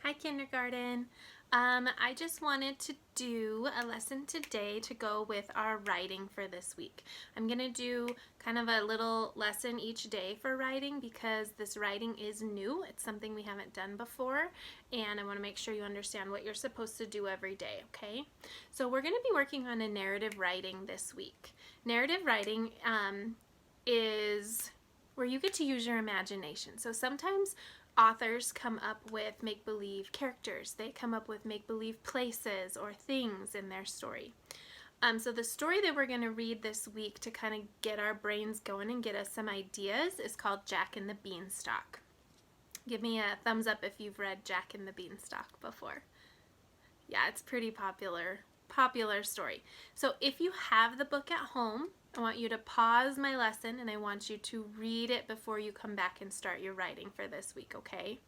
Hi, kindergarten. I just wanted to do a lesson today to go with our writing for this week. I'm going to do kind of a little lesson each day for writing because this writing is new. It's something we haven't done before, and I want to make sure you understand what you're supposed to do every day, okay? So we're going to be working on a narrative writing this week. Narrative writing is where you get to use your imagination. So sometimes authors come up with make-believe characters. They come up with make-believe places or things in their story. So the story that we're going to read this week to kind of get our brains going and get us some ideas is called Jack and the Beanstalk. Give me a thumbs up if you've read Jack and the Beanstalk before. Yeah, it's pretty popular story. So if you have the book at home, I want you to pause my lesson and I want you to read it before you come back and start your writing for this week, okay?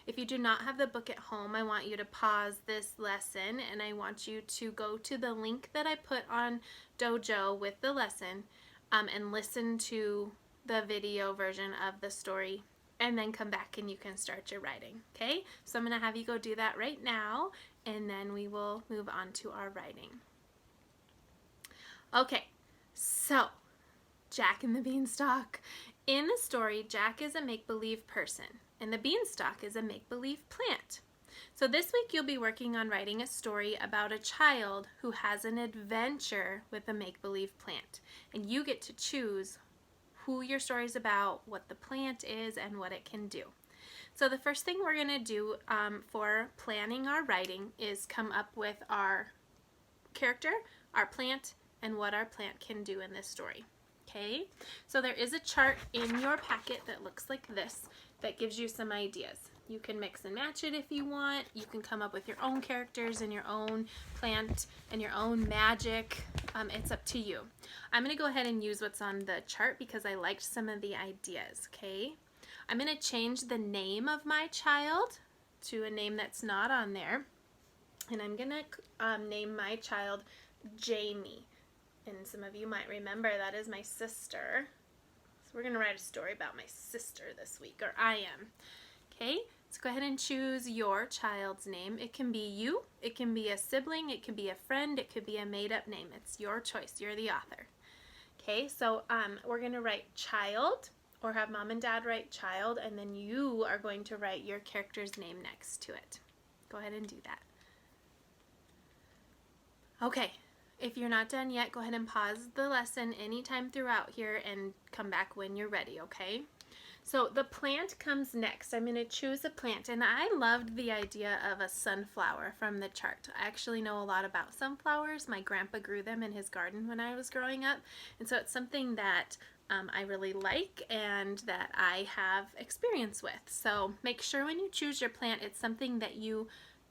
If you do not have the book at home, I want you to pause this lesson and I want you to go to the link that I put on Dojo with the lesson and listen to the video version of the story and then come back and you can start your writing, okay? So I'm going to have you go do that right now and then we will move on to our writing. Okay, so Jack and the Beanstalk. In the story, Jack is a make-believe person and the beanstalk is a make-believe plant. So this week you'll be working on writing a story about a child who has an adventure with a make-believe plant, and you get to choose who your story is about, what the plant is, and what it can do. So the first thing we're going to do for planning our writing is come up with our character, our plant, and what our plant can do in this story. Okay, so there is a chart in your packet that looks like this that gives you some ideas. You can mix and match it if you want. You can come up with your own characters and your own plant and your own magic. It's up to you. I'm going to go ahead and use what's on the chart because I liked some of the ideas, okay? I'm going to change the name of my child to a name that's not on there. And I'm going to name my child Jamie. And some of you might remember that is my sister. So we're going to write a story about my sister this week, or I am. Okay, so go ahead and choose your child's name. It can be you, it can be a sibling, it can be a friend, it could be a made-up name. It's your choice. You're the author. Okay, so we're going to write child, or have mom and dad write child, and then you are going to write your character's name next to it. Go ahead and do that. Okay, if you're not done yet, go ahead and pause the lesson anytime throughout here and come back when you're ready, okay? So the plant comes next. I'm going to choose a plant, and I loved the idea of a sunflower from the chart. I actually know a lot about sunflowers. My grandpa grew them in his garden when I was growing up, and so it's something that I really like and that I have experience with. So make sure when you choose your plant, it's something that you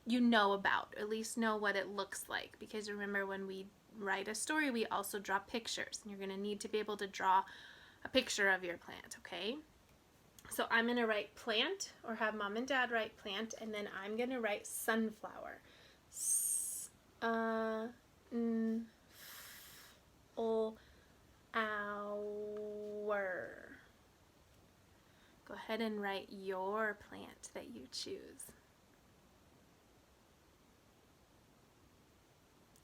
know about, at least know what it looks like, because remember when we write a story, we also draw pictures, and you're going to need to be able to draw a picture of your plant, okay? So I'm going to write plant, or have mom and dad write plant, and then I'm going to write sunflower. Go ahead and write your plant that you choose.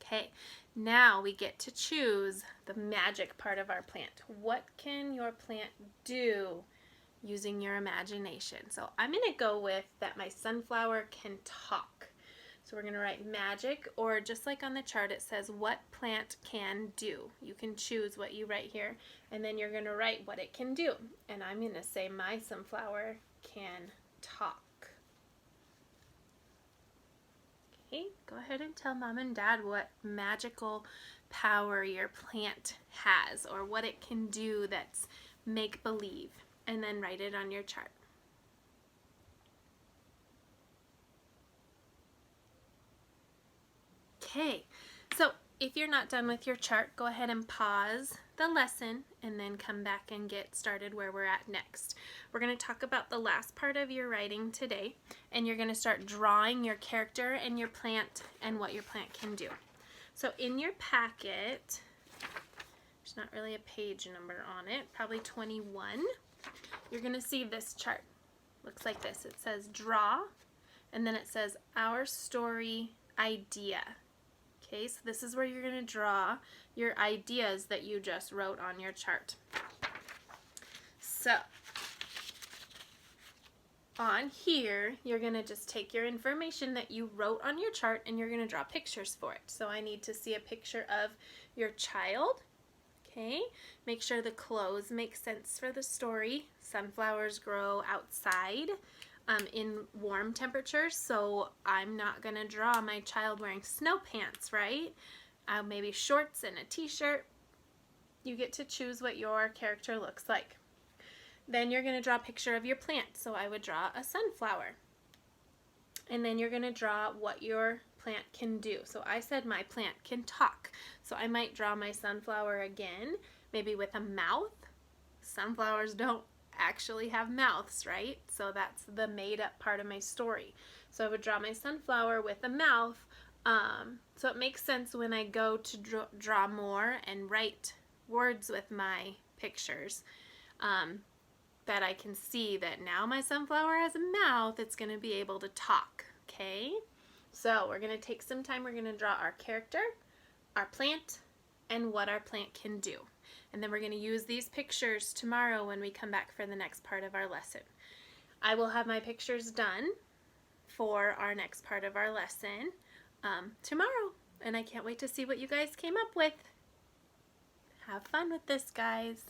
Okay, now we get to choose the magic part of our plant. What can your plant do using your imagination? So I'm going to go with that my sunflower can talk. So we're going to write magic, or just like on the chart it says what plant can do. You can choose what you write here, and then you're going to write what it can do. And I'm going to say my sunflower can talk. Okay, go ahead and tell mom and dad what magical power your plant has, or what it can do that's make-believe, and then write it on your chart. Okay, so if you're not done with your chart, go ahead and pause the lesson and then come back and get started where we're at next. We're going to talk about the last part of your writing today, and you're going to start drawing your character and your plant and what your plant can do. So in your packet, there's not really a page number on it, probably 21. You're going to see this chart. Looks like this. It says draw, and then it says our story idea. Okay, so this is where you're going to draw your ideas that you just wrote on your chart. So on here, you're going to just take your information that you wrote on your chart and you're going to draw pictures for it. So I need to see a picture of your child. Okay, make sure the clothes make sense for the story. Sunflowers grow outside in warm temperatures, so I'm not going to draw my child wearing snow pants, right? Maybe shorts and a t-shirt. You get to choose what your character looks like. Then you're going to draw a picture of your plant. So I would draw a sunflower. And then you're going to draw what your plant can do. So I said my plant can talk. So I might draw my sunflower again, maybe with a mouth. Sunflowers don't actually have mouths, right? So that's the made up part of my story. So I would draw my sunflower with a mouth. So it makes sense when I go to draw more and write words with my pictures. That I can see that now my sunflower has a mouth, it's going to be able to talk, okay? So we're going to take some time, we're going to draw our character, our plant, and what our plant can do. And then we're going to use these pictures tomorrow when we come back for the next part of our lesson. I will have my pictures done for our next part of our lesson tomorrow, and I can't wait to see what you guys came up with. Have fun with this, guys.